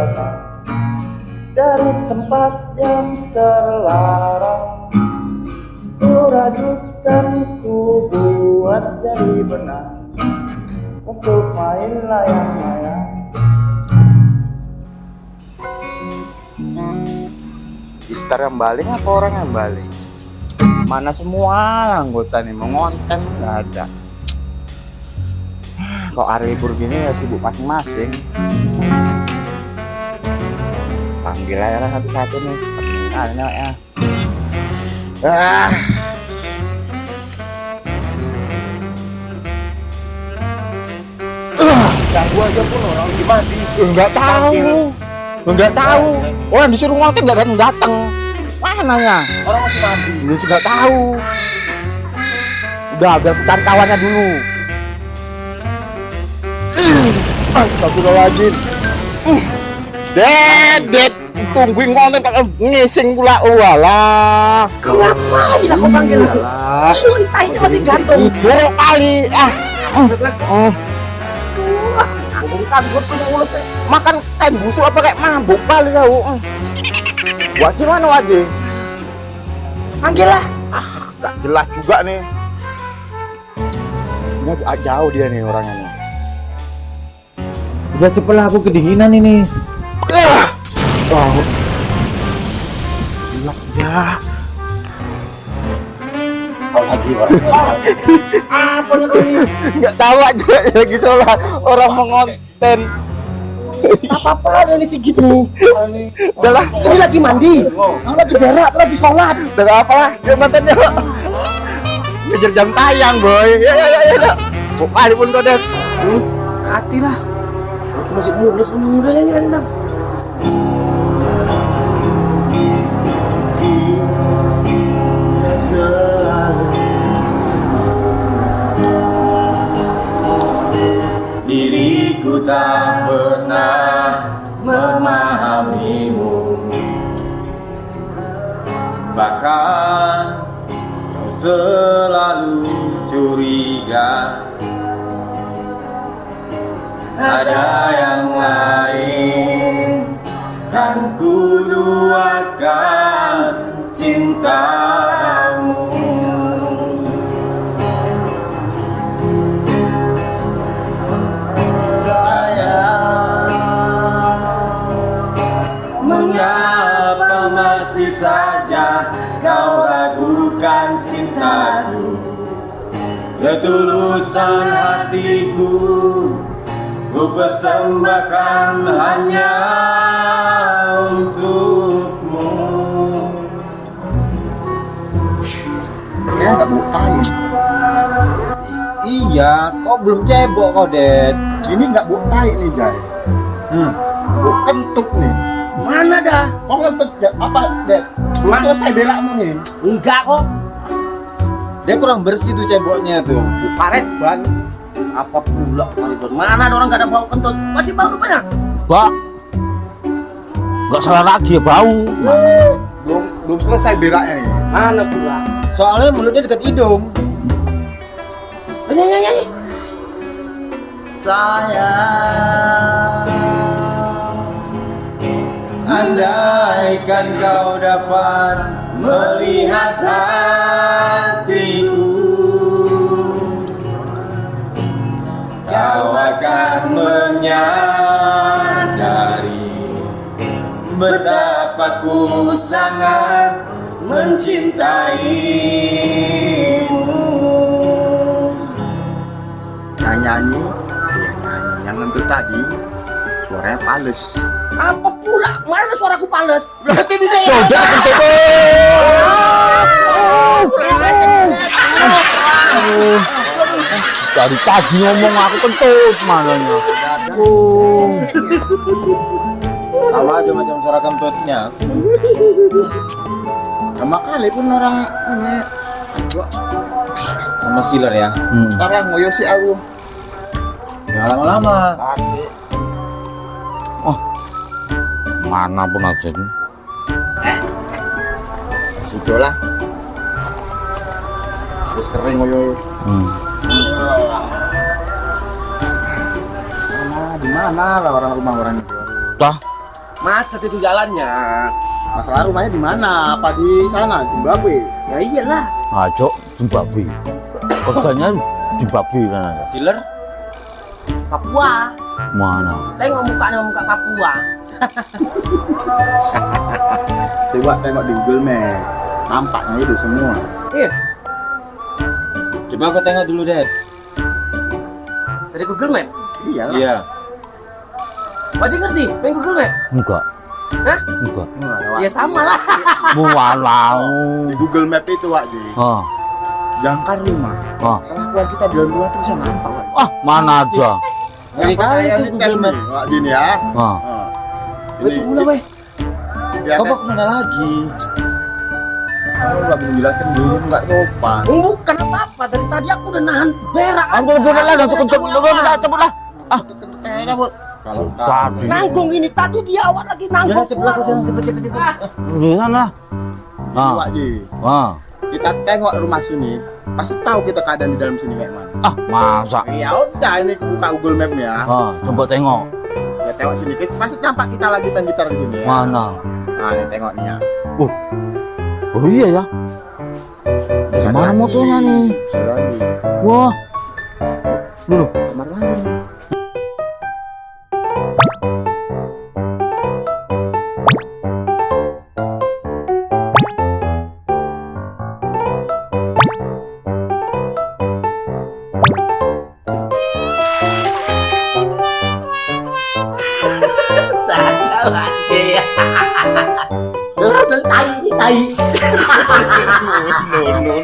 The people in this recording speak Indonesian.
datang dari tempat yang terlarang. Ku rajut dan ku buat jadi benang untuk main layang-layang. Gitar yang baling apa orang yang baling? Mana semua anggota nih mau ngonten nggak ada. Kok hari libur gini ya sibuk masing-masing. Panggil aja lah satu-satu nih. Nah, ya. Ganggu aja pun orang gimana? Enggak tahu. Enggak tahu. Orang disuruh ngotin enggak datang. Mana ya? Orang masih mandi. Lu enggak tahu. Udah biar cari kawannya dulu. Astagfirullahaladzim. Dedet, tungguin konten ngising pula. Walah. Kenapa bila kau panggil? Walah. Ini wanitanya masih gantung. Buruk kali. Bukan, gue punya ulus deh. Makan teh busuk apa kayak mabuk kali kau. Wajib mana wajib? Panggil lah. Gak jelas juga nih. Ini agak jauh dia nih orangnya nih. Udah cepet lah, aku kedinginan ini. Oh. Gila ya. Kau lagi orang. Apa nih kau ini? Nggak tahu aja lagi sholat orang mau ngonten. Apa-apa ini sih gitu. Udah lah, Ini lagi mandi. Aku lagi berak, lagi sholat. udah gak apa lah. Yuk ngonten yuk. Ngejar jam tayang boy. Ya. Kali pun kau deh. Hati lah. Aku masih muda ini kan. Diriku tak pernah memahamimu, bahkan kau selalu curiga ada yang lain, kan ku duakan cintamu. Mengapa masih saja kau ragukan cintaku? Ketulusan hatiku ku persembahkan hanya untukmu. Kayaknya nggak bukain. Iya, kok belum cebok kau, Ded. Ini nggak bukain nih, guys. Buk kentut nih. Mana dah? Kok kentut apa, Ded? Belum selesai berakmu nih. Enggak kok. Dia kurang bersih tuh ceboknya tuh. Karet ban. Apa pula Maridon? Mana ada orang gak ada bau kentut? Wajib bau rupanya. Pak, nggak salah lagi ya bau. Belum selesai beraknya nih. Mana pula? Soalnya mulutnya dekat hidung. Nyanyi. Sayang, andaikan kau dapat melihat hatiku, kau akan menyadari betapa ku sangat mencintaimu. Nyanyi, yang ngentut tadi suaranya pales. Apa pula? Mana ada suaraku pales? Berarti dia Coba kentut. Dari tadi ngomong aku kentut mananya. sama aja macam suara kentutnya. Sama kali pun orang ini sama siler ya. Sekarang ngoyo si aku. Jangan lama-lama. Mana pun aja nih. Situ lah. Terus kering ngoyo. Di mana lah orang rumah orang itu? Dah, Macet itu jalannya. Masalah rumahnya di mana? Apa di sana, Zimbabwe? Ya iyalah. Ajo Zimbabwe. Kerjanya Zimbabwe kan ada. Dealer Papua. Mana? Tengok mukanya muka Papua. Tengok di Google Map. Nampaknya itu semua. Iya. Coba aku tengok dulu, Dad. Dari Google Map. Iyalah. Iya. Wajib ngerti main Google Map? Enggak. Hah? Enggak. Ya sama lah. Walau. Di Google Map itu, Wak Ji. Ah, Jangkar rumah. ah. Kelakuan kita di dalam rumah itu bisa nampak, Wak. Ah, mana aja. Ini kali itu Google Map, Wak Ji nih ya. Ah. Weh, tunggu lah weh. Kau kemana lagi? Kamu nggak menjelaskan dulu, nggak sopan. Bukan apa-apa, dari tadi aku udah nahan berak. Udah lah, cepet lah. Ah, Cabut. Kalau tadi. Nanggung ini tadi dia awal lagi nanggung. Cepet. Dengan lah. Ah, Wak Ji, ah. kita tengok rumah sini, pasti tahu kita keadaan di dalam sini kayak mana. Ah, masa? Ya udah, ini buka Google Map nih ya. Ah, coba tengok. Ya tengok sini, guys. Pasti nampak kita lagi main gitar di sini ya. Mana? Nah, ini tengok nih ya. Oh iya ya. Mana motonya nih? Sudah lagi. Wah. Dulu. Kamar mandi nih. Tahu aja. Sudah tentang tai. No.